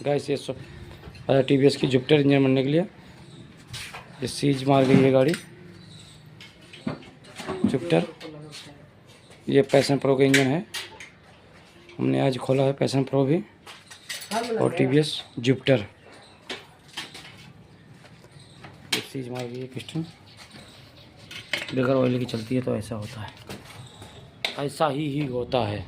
Guys ये सब TVS की जुपिटर इंजन बनने के लिए ये सीज मार गई है गाड़ी जुपिटर। ये पैशन प्रो का इंजन है, हमने आज खोला है पैशन प्रो भी और TVS जुपिटर। ये सीज मार गई है पिस्टन, बगैर ऑयल की चलती है तो ऐसा होता है, ऐसा ही होता है।